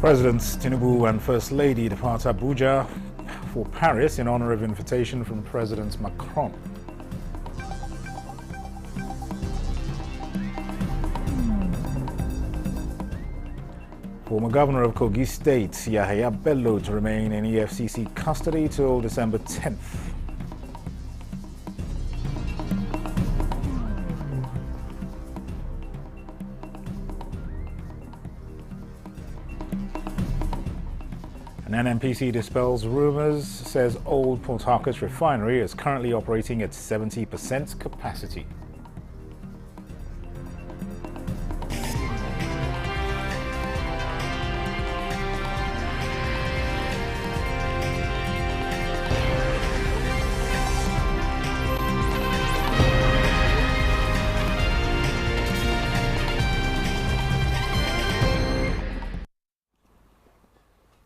Presidents Tinubu and First Lady depart Abuja for Paris in honor of invitation from President Macron. Former Governor of Kogi State, Yahaya Bello, to remain in EFCC custody till December 10th. An NNPC dispels rumors, says old Port Harcourt refinery is currently operating at 70% capacity.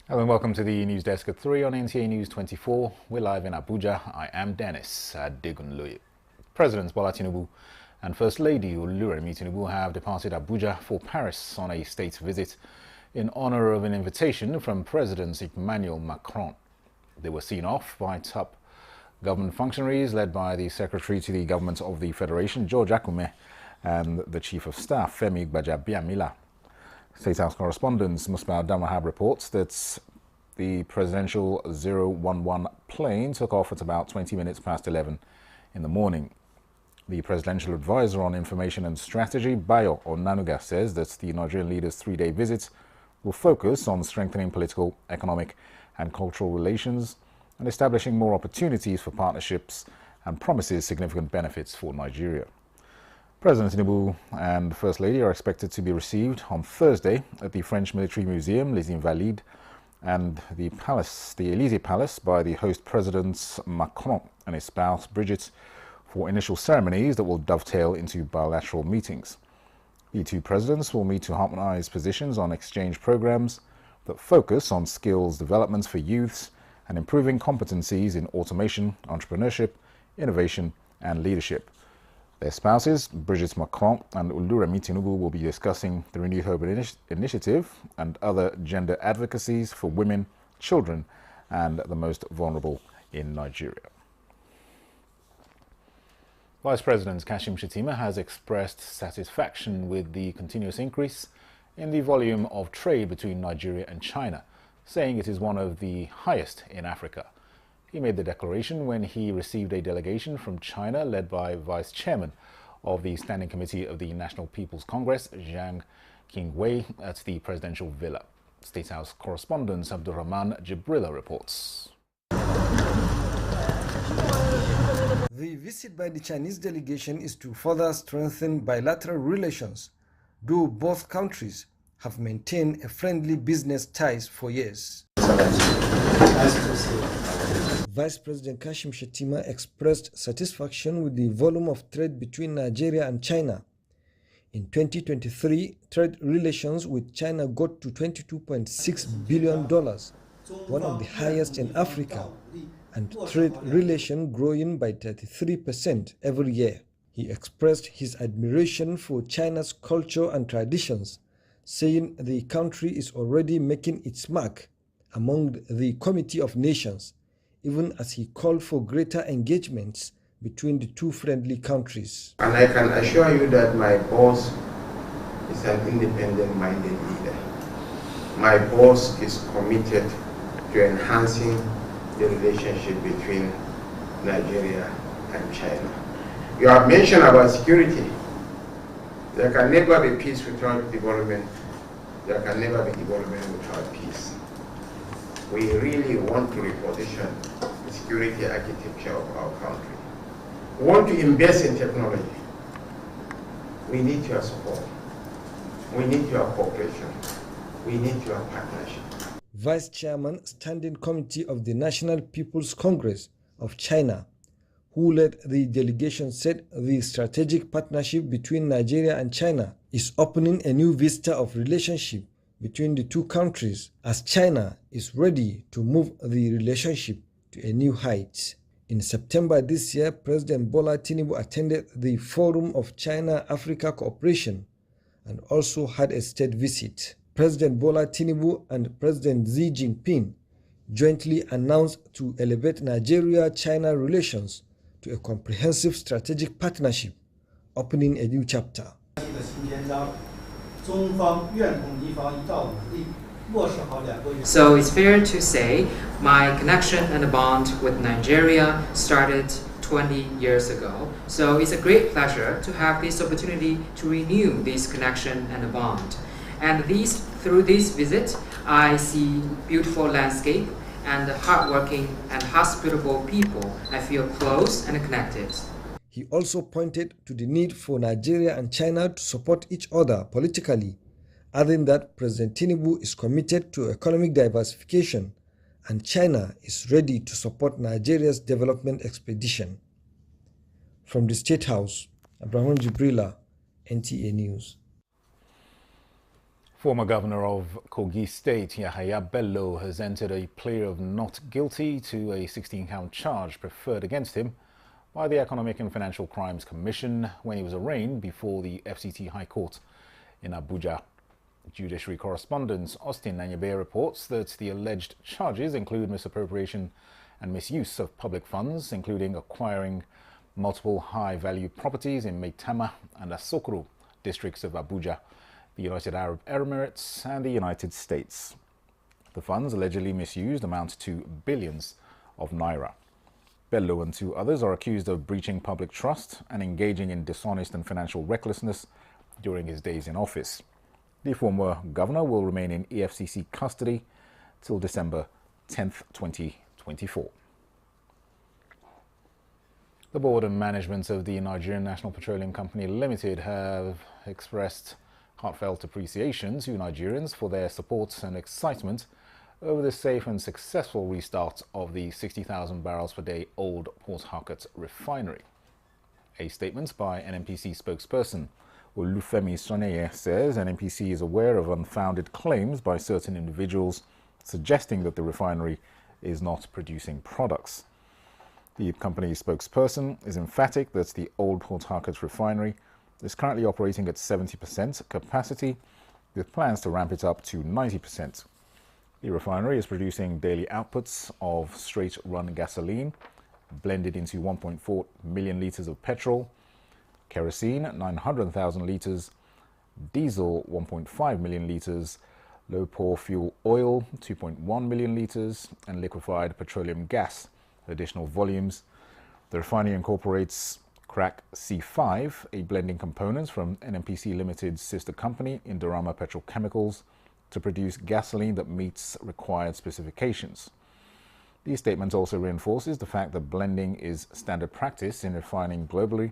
Hello and welcome to the news desk at 3 on Nta News24. We're live in Abuja. I am Dennis Adegunloye. Presidents Bola Tinubu and First Lady Oluremi Tinubu have departed Abuja for Paris on a state visit in honor of an invitation from President Emmanuel Macron. They were seen off by top government functionaries led by the Secretary to the Government of the Federation, George Akume, and the Chief of Staff, Femi Gbajabiamila. State House correspondent Musbah Damahab reports that the presidential 011 plane took off at about 20 minutes past 11 in the morning. The presidential advisor on information and strategy, Bayo Onanuga, says that the Nigerian leader's three-day visit will focus on strengthening political, economic and cultural relations and establishing more opportunities for partnerships, and promises significant benefits for Nigeria. President Tinubu and First Lady are expected to be received on Thursday at the French Military Museum, Les Invalides, and the Élysée Palace, by the host presidents Macron and his spouse Brigitte for initial ceremonies that will dovetail into bilateral meetings. The two presidents will meet to harmonize positions on exchange programs that focus on skills development for youths and improving competencies in automation, entrepreneurship, innovation, and leadership. Their spouses, Brigitte Macron and Oluremi Tinubu, will be discussing the Renewed Hope Initiative and other gender advocacies for women, children, and the most vulnerable in Nigeria. Vice President Kashim Shettima has expressed satisfaction with the continuous increase in the volume of trade between Nigeria and China, saying it is one of the highest in Africa. He made the declaration when he received a delegation from China led by Vice Chairman of the Standing Committee of the National People's Congress, Zhang Qingwei, at the presidential villa. State House correspondent Abdurrahman Jibrila reports. The visit by the Chinese delegation is to further strengthen bilateral relations, though both countries have maintained a friendly business ties for years. Vice President Kashim Shettima expressed satisfaction with the volume of trade between Nigeria and China. In 2023, trade relations with China got to $22.6 billion, one of the highest in Africa, and trade relations growing by 33% every year. He expressed his admiration for China's culture and traditions, saying the country is already making its mark among the Committee of Nations, even as he called for greater engagements between the two friendly countries. And I can assure you that my boss is an independent-minded leader. My boss is committed to enhancing the relationship between Nigeria and China. You have mentioned about security. There can never be peace without development. There can never be development without peace. We really want to reposition the security architecture of our country. We want to invest in technology. We need your support. We need your cooperation. We need your partnership. Vice Chairman, Standing Committee of the National People's Congress of China, who led the delegation, said the strategic partnership between Nigeria and China is opening a new vista of relationship between the two countries, as China is ready to move the relationship to a new height. In September this year, President Bola Tinubu attended the Forum of China-Africa Cooperation and also had a state visit. President Bola Tinubu and President Xi Jinping jointly announced to elevate Nigeria-China relations to a comprehensive strategic partnership, opening a new chapter. So it's fair to say my connection and the bond with Nigeria started 20 years ago. So it's a great pleasure to have this opportunity to renew this connection and the bond. And through this visit, I see beautiful landscape and hardworking and hospitable people. I feel close and connected. He also pointed to the need for Nigeria and China to support each other politically, adding that President Tinubu is committed to economic diversification and China is ready to support Nigeria's development expedition. From the State House, Abraham Jibrila, NTA News. Former Governor of Kogi State, Yahaya Bello, has entered a plea of not guilty to a 16-count charge preferred against him by the Economic and Financial Crimes Commission when he was arraigned before the FCT High Court in Abuja. Judiciary correspondent Austin Nanyabe reports that the alleged charges include misappropriation and misuse of public funds, including acquiring multiple high-value properties in Maitama and Asokoro districts of Abuja, the United Arab Emirates and the United States. The funds allegedly misused amount to billions of naira. Bello and two others are accused of breaching public trust and engaging in dishonest and financial recklessness during his days in office. The former governor will remain in EFCC custody till December 10th, 2024. The board and management of the Nigerian National Petroleum Company Limited have expressed heartfelt appreciation to Nigerians for their support and excitement over the safe and successful restart of the 60,000 barrels per day old Port Harcourt refinery. A statement by NNPC spokesperson Olufemi Soneye says NNPC is aware of unfounded claims by certain individuals suggesting that the refinery is not producing products. The company's spokesperson is emphatic that the old Port Harcourt refinery is currently operating at 70% capacity, with plans to ramp it up to 90%. The refinery is producing daily outputs of straight-run gasoline, blended into 1.4 million litres of petrol, kerosene 900,000 litres, diesel 1.5 million litres, low-pour fuel oil 2.1 million litres, and liquefied petroleum gas additional volumes. The refinery incorporates Crack C5, a blending component from NNPC Limited's sister company Indorama Petrochemicals, to produce gasoline that meets required specifications. The statement also reinforces the fact that blending is standard practice in refining globally,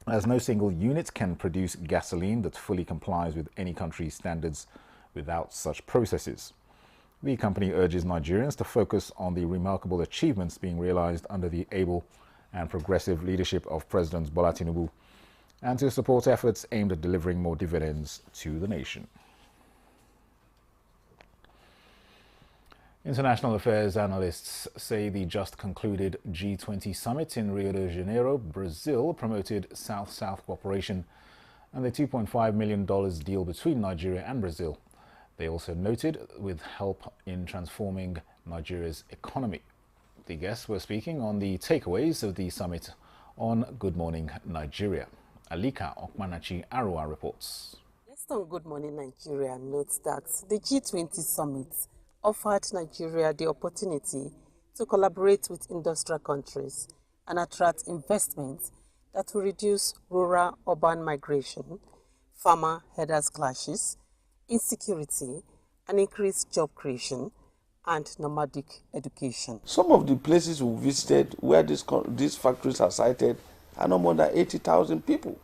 as no single unit can produce gasoline that fully complies with any country's standards without such processes. The company urges Nigerians to focus on the remarkable achievements being realized under the able and progressive leadership of President Bola Tinubu, and to support efforts aimed at delivering more dividends to the nation. International affairs analysts say the just concluded G20 summit in Rio de Janeiro, Brazil, promoted South-South cooperation and the $2.5 million deal between Nigeria and Brazil. They also noted with help in transforming Nigeria's economy. The guests were speaking on the takeaways of the summit on Good Morning Nigeria. Alika Okmanachi Arua reports. Guest on Good Morning Nigeria notes that the G20 summit offered Nigeria the opportunity to collaborate with industrial countries and attract investments that will reduce rural-urban migration, farmer-herders clashes, insecurity, and increase job creation and nomadic education. Some of the places we visited where these factories are sited are no more than 80,000 people.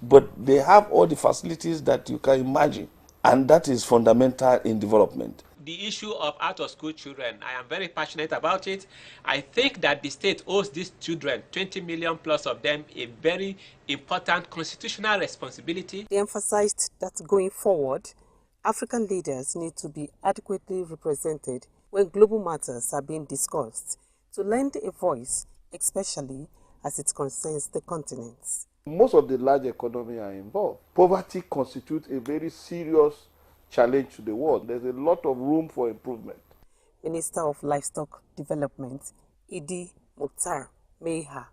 But they have all the facilities that you can imagine, and that is fundamental in development. The issue of out-of-school children, I am very passionate about it. I think that the state owes these children, 20 million plus of them, a very important constitutional responsibility. They emphasized that going forward, African leaders need to be adequately represented when global matters are being discussed, to lend a voice, especially as it concerns the continents. Most of the large economies are involved. Poverty constitutes a very serious challenge to the world. There's a lot of room for improvement. Minister of Livestock Development, Idi Mukhtar Meha,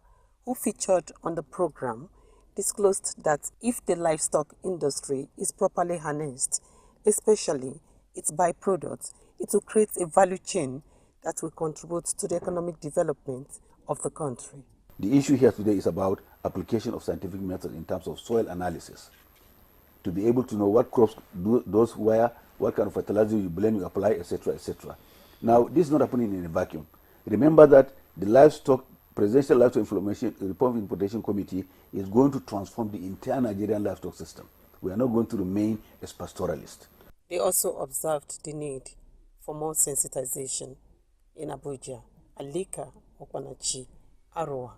who featured on the program, disclosed that if the livestock industry is properly harnessed, especially its byproducts, it will create a value chain that will contribute to the economic development of the country. The issue here today is about application of scientific methods in terms of soil analysis, to be able to know what crops those where, what kind of fertilizer you blend, you apply, etc., etc. Now, this is not happening in a vacuum. Remember that the Presidential Livestock Reform Importation Committee is going to transform the entire Nigerian livestock system. We are not going to remain as pastoralists. They also observed the need for more sensitization in Abuja. Alika Okwanachi, Aroa,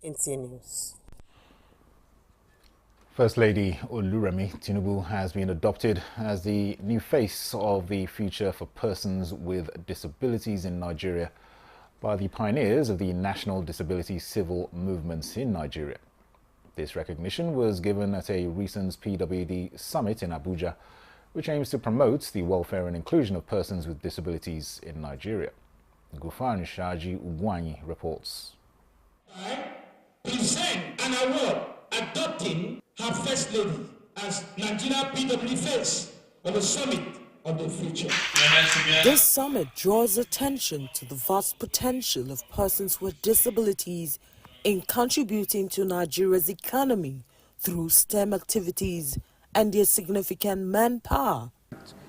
Nta News. First Lady Oluremi Tinubu has been adopted as the new face of the future for persons with disabilities in Nigeria by the pioneers of the national disability civil movements in Nigeria. This recognition was given at a recent PWD summit in Abuja, which aims to promote the welfare and inclusion of persons with disabilities in Nigeria. Gufan Shaji Ugwanyi reports. I present an award adopting her First Lady as Nigeria PWD face of the Summit of the Future. This summit draws attention to the vast potential of persons with disabilities in contributing to Nigeria's economy through STEM activities and their significant manpower.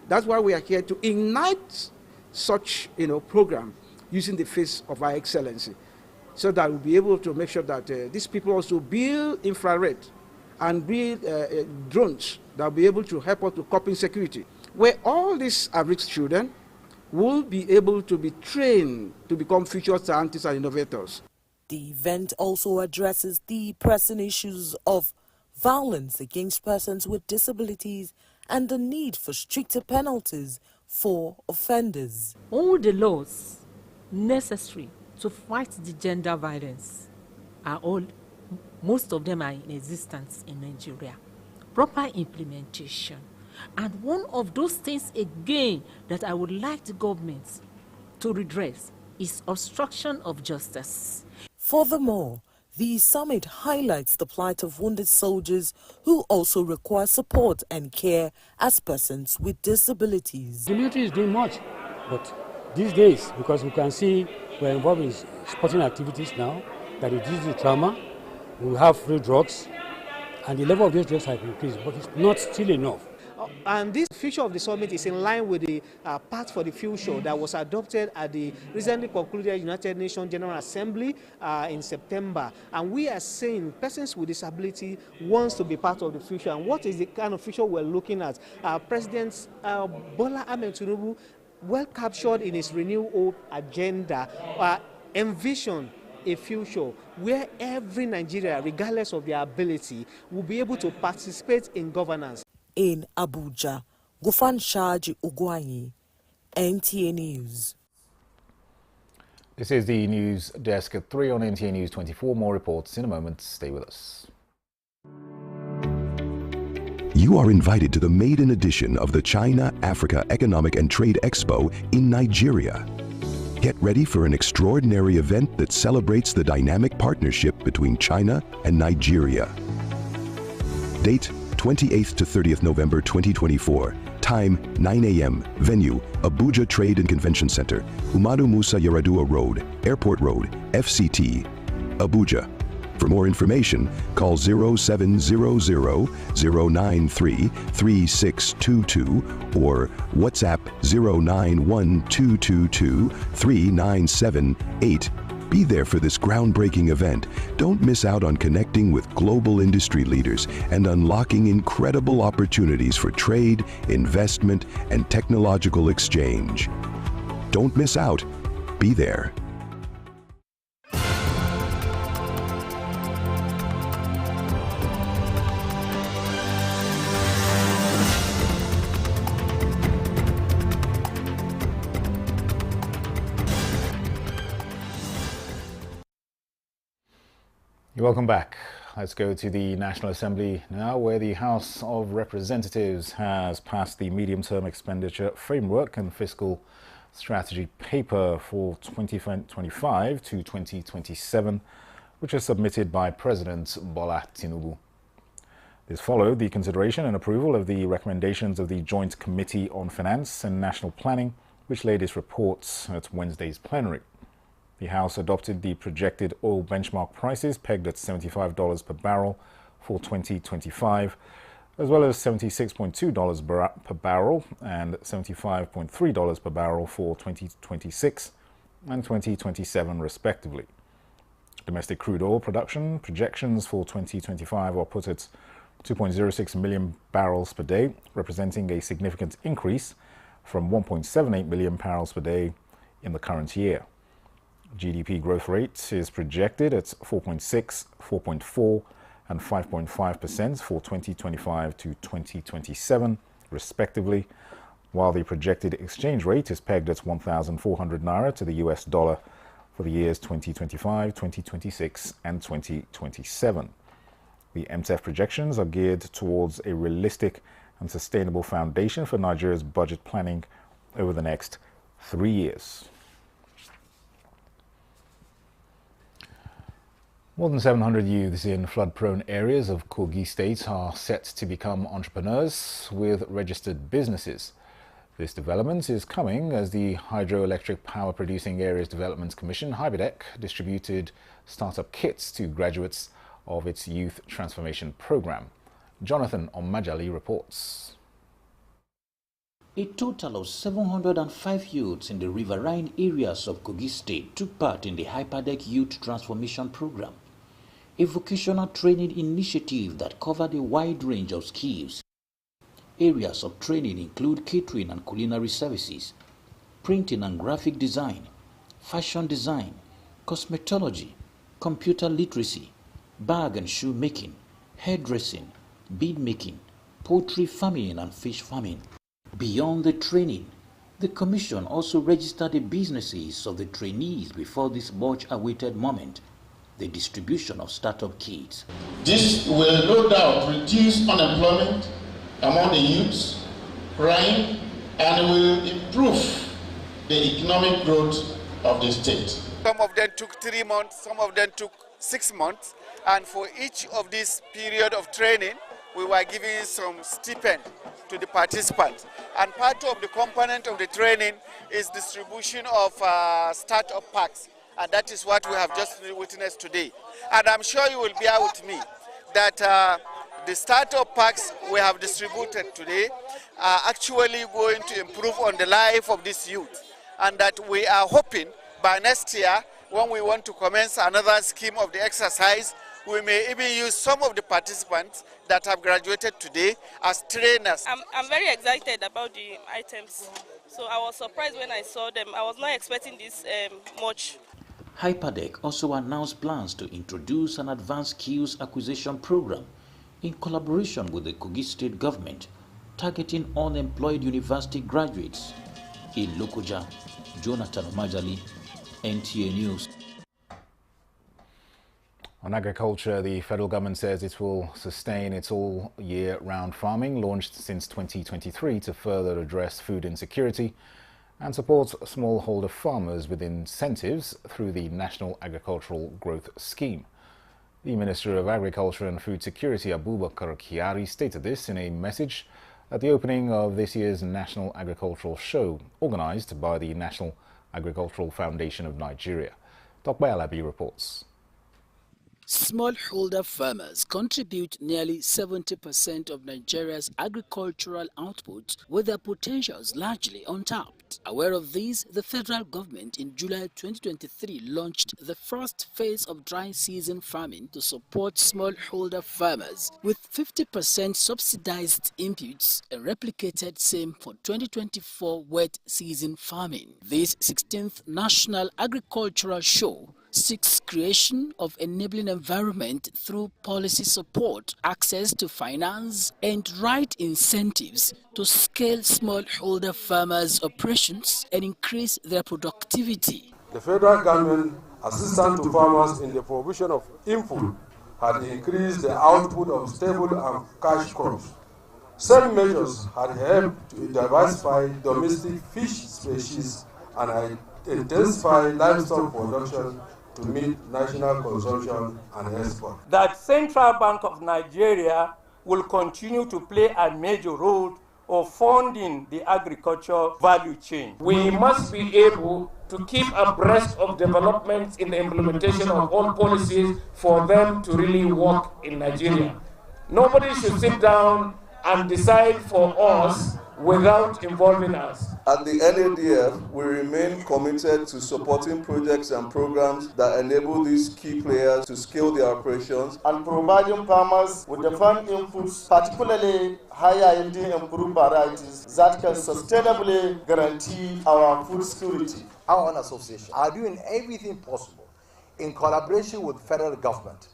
That's why we are here to ignite such program using the face of our excellency, so that we'll be able to make sure that these people also build infrared and build drones that will be able to help us to cope in security, where all these at-risk children will be able to be trained to become future scientists and innovators. The event also addresses the pressing issues of violence against persons with disabilities and the need for stricter penalties for offenders. All the laws necessary to fight the gender violence most of them are in existence in Nigeria. Proper implementation. And one of those things again that I would like the government to redress is obstruction of justice. Furthermore, the summit highlights the plight of wounded soldiers who also require support and care as persons with disabilities. The military is doing much, but these days, because we can see we're involved in sporting activities now that reduce the trauma, we have free drugs, and the level of these drugs have increased, but it's not still enough. And this future of the summit is in line with the Path for the Future that was adopted at the recently concluded United Nations General Assembly in September. And we are saying persons with disability wants to be part of the future. And what is the kind of future we're looking at? President Bola Ahmed Tinubu, well captured in his Renew Hope agenda, envision a future where every Nigerian, regardless of their ability, will be able to participate in governance. In Abuja, Gufan Shaji Ugwanyi, Nta News. This is the news desk at 3 on Nta News 24. More reports in a moment. Stay with us. You are invited to the maiden edition of the China Africa Economic and Trade Expo in Nigeria. Get ready for an extraordinary event that celebrates the dynamic partnership between China and Nigeria. Date 28th to 30th November 2024. Time 9 a.m. Venue Abuja Trade and Convention Center, Umadu Musa Yaradua Road, Airport Road, FCT, Abuja. For more information, call 0700-093-3622 or WhatsApp 091-222-3978. Be there for this groundbreaking event. Don't miss out on connecting with global industry leaders and unlocking incredible opportunities for trade, investment, and technological exchange. Don't miss out. Be there. Welcome back. Let's go to the National Assembly now, where the House of Representatives has passed the medium-term expenditure framework and fiscal strategy paper for 2025 to 2027, which was submitted by President Bola Tinubu. This followed the consideration and approval of the recommendations of the Joint Committee on Finance and National Planning, which laid its reports at Wednesday's plenary. The House adopted the projected oil benchmark prices pegged at $75 per barrel for 2025, as well as $76.2 per barrel and $75.3 per barrel for 2026 and 2027, respectively. Domestic crude oil production projections for 2025 are put at 2.06 million barrels per day, representing a significant increase from 1.78 million barrels per day in the current year. GDP growth rate is projected at 4.6, 4.4 and 5.5% for 2025 to 2027, respectively, while the projected exchange rate is pegged at 1,400 naira to the US dollar for the years 2025, 2026 and 2027. The MTEF projections are geared towards a realistic and sustainable foundation for Nigeria's budget planning over the next 3 years. More than 700 youths in flood-prone areas of Kogi State are set to become entrepreneurs with registered businesses. This development is coming as the Hydroelectric Power Producing Areas Development Commission, HYPODEC, distributed startup kits to graduates of its Youth Transformation Program. Jonathan Omajali reports. A total of 705 youths in the riverine areas of Kogi State took part in the HYPODEC Youth Transformation Program, a vocational training initiative that covered a wide range of skills. Areas of training include catering and culinary services, printing and graphic design, fashion design, cosmetology, computer literacy, bag and shoe making, hairdressing, bead making, poultry farming and fish farming. Beyond the training, the Commission also registered the businesses of the trainees before this much-awaited moment, the distribution of startup kits. This will no doubt reduce unemployment among the youths, crime, and will improve the economic growth of the state. Some of them took 3 months, some of them took 6 months, and for each of this period of training, we were giving some stipend to the participants. And part of the component of the training is distribution of startup packs. And that is what we have just witnessed today. And I'm sure you will bear with me that the startup packs we have distributed today are actually going to improve on the life of this youth. And that we are hoping by next year, when we want to commence another scheme of the exercise, we may even use some of the participants that have graduated today as trainers. I'm very excited about the items. So I was surprised when I saw them. I was not expecting this much. HYPODEC also announced plans to introduce an advanced skills acquisition program in collaboration with the Kogi State government, targeting unemployed university graduates. In Lokoja, Jonathan Omajali, Nta News. On agriculture, the federal government says it will sustain its all-year-round farming launched since 2023 to further address food insecurity and support smallholder farmers with incentives through the National Agricultural Growth Scheme. The Minister of Agriculture and Food Security, Abubakar Kyari, stated this in a message at the opening of this year's National Agricultural Show, organized by the National Agricultural Foundation of Nigeria. Tokbe Alabi reports. Smallholder farmers contribute nearly 70% of Nigeria's agricultural output, with their potentials largely untapped. Aware of this, the federal government in July 2023 launched the first phase of dry season farming to support smallholder farmers with 50% subsidized inputs and replicated same for 2024 wet season farming. This 16th National Agricultural Show seeks creation of enabling environment through policy support, access to finance, and right incentives to scale smallholder farmers' operations and increase their productivity. The federal government assistance to farmers in the provision of input had increased the output of stable and cash crops. Some measures had helped to diversify domestic fish species and intensify livestock production to meet national consumption and export. That Central Bank of Nigeria will continue to play a major role of funding the agriculture value chain. We must be able to keep abreast of developments in the implementation of all policies for them to really work in Nigeria. Nobody should sit down and decide for us without involving us. At the NADF, we remain committed to supporting projects and programs that enable these key players to scale their operations and providing farmers with the farm inputs, particularly higher-yielding improved varieties that can sustainably guarantee our food security. Our own association are doing everything possible in collaboration with the federal government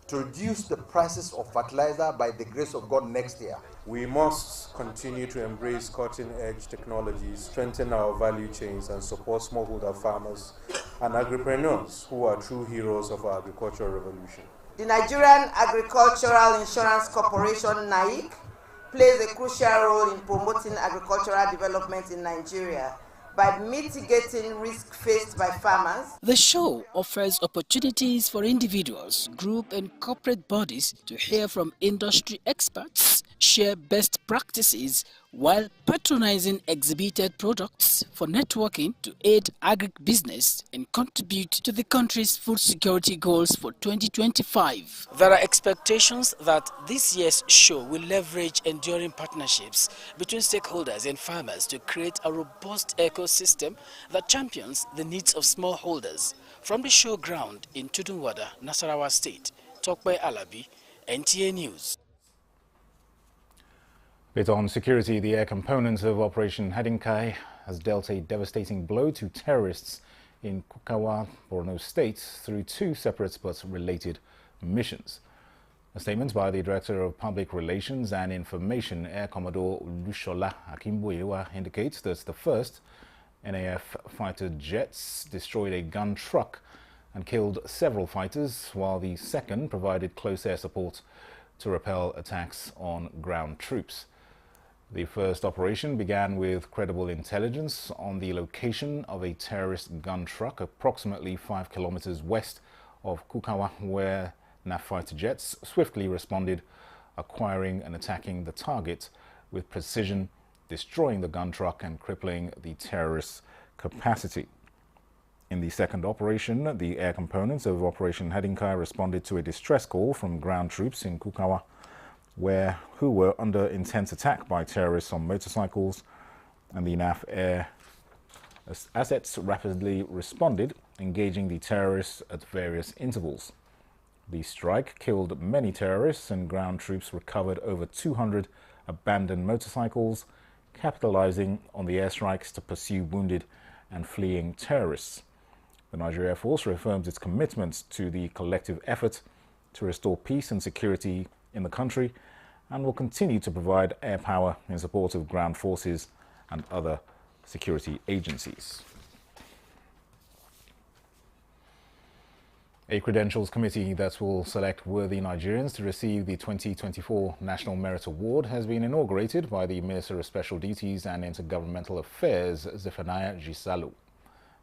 to reduce the prices of fertilizer by the grace of God next year. We must continue to embrace cutting-edge technologies, strengthen our value chains, and support smallholder farmers and agripreneurs who are true heroes of our agricultural revolution. The Nigerian Agricultural Insurance Corporation, NAIC, plays a crucial role in promoting agricultural development in Nigeria by mitigating risk faced by farmers. The show offers opportunities for individuals, group and corporate bodies to hear from industry experts, share best practices, while patronizing exhibited products for networking to aid agribusiness and contribute to the country's food security goals for 2025. There are expectations that this year's show will leverage enduring partnerships between stakeholders and farmers to create a robust ecosystem that champions the needs of smallholders. From the show ground in Tudunwada, Nasarawa State, Tokwe Alabi, Nta News. Bit on security, the air component of Operation Hadinkai has dealt a devastating blow to terrorists in Kukawa, Borno State through two separate but related missions. A statement by the Director of Public Relations and Information, Air Commodore Lushola Akimboyewa, indicates that the first NAF fighter jets destroyed a gun truck and killed several fighters, while the second provided close air support to repel attacks on ground troops. The first operation began with credible intelligence on the location of a terrorist gun truck approximately 5 kilometers west of Kukawa, where NAF fighter jets swiftly responded, acquiring and attacking the target with precision, destroying the gun truck and crippling the terrorist's capacity. In the second operation, the air components of Operation Hadinkai responded to a distress call from ground troops in Kukawa, who were under intense attack by terrorists on motorcycles, and the NAF air assets rapidly responded, engaging the terrorists at various intervals. The strike killed many terrorists, and ground troops recovered over 200 abandoned motorcycles, capitalizing on the airstrikes to pursue wounded and fleeing terrorists. The Nigeria Air Force reaffirms its commitment to the collective effort to restore peace and security in the country, and will continue to provide air power in support of ground forces and other security agencies. A credentials committee that will select worthy Nigerians to receive the 2024 National Merit Award has been inaugurated by the Minister of Special Duties and Intergovernmental Affairs, Zephaniah Gisalu.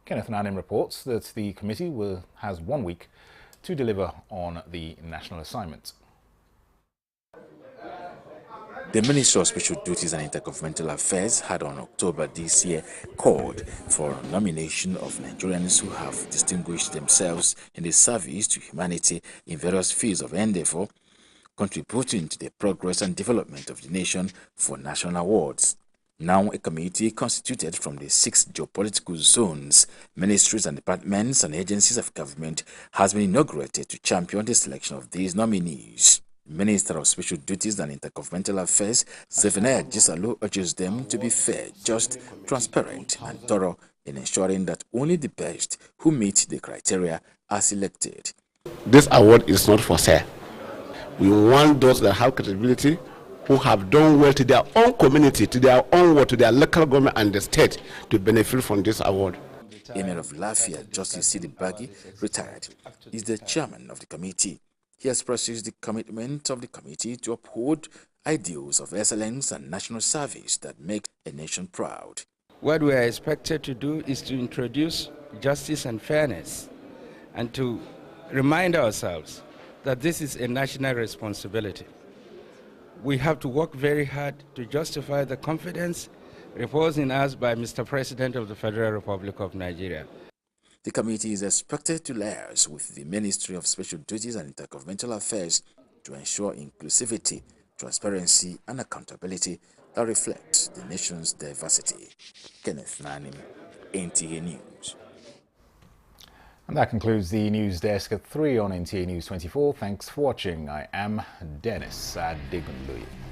Kenneth Nanim reports that the committee has 1 week to deliver on the national assignment. The Ministry of Special Duties and Intergovernmental Affairs had on October this year called for a nomination of Nigerians who have distinguished themselves in the service to humanity in various fields of endeavor, contributing to the progress and development of the nation for national awards. Now a committee constituted from the 6 geopolitical zones, ministries and departments and agencies of government has been inaugurated to champion the selection of these nominees. Minister of Special Duties and Intergovernmental Affairs, Zephaniah Gisalu, urges them to be fair, just, transparent, and thorough in ensuring that only the best who meet the criteria are selected. This award is not for sale. We want those that have credibility, who have done well to their own community, to their own world, to their local government and the state to benefit from this award. Emir of Lafia, Justice Sidi Bagi, retired, is the chairman of the committee. He expresses the commitment of the committee to uphold ideals of excellence and national service that make a nation proud. What we are expected to do is to introduce justice and fairness and to remind ourselves that this is a national responsibility. We have to work very hard to justify the confidence reposed in us by Mr. President of the Federal Republic of Nigeria. The committee is expected to liaise with the Ministry of Special Duties and Intergovernmental Affairs to ensure inclusivity, transparency, and accountability that reflects the nation's diversity. Kenneth Nanim, NTA News. And that concludes the news desk at 3 on NTA News 24. Thanks for watching. I am Dennis Adigunloye.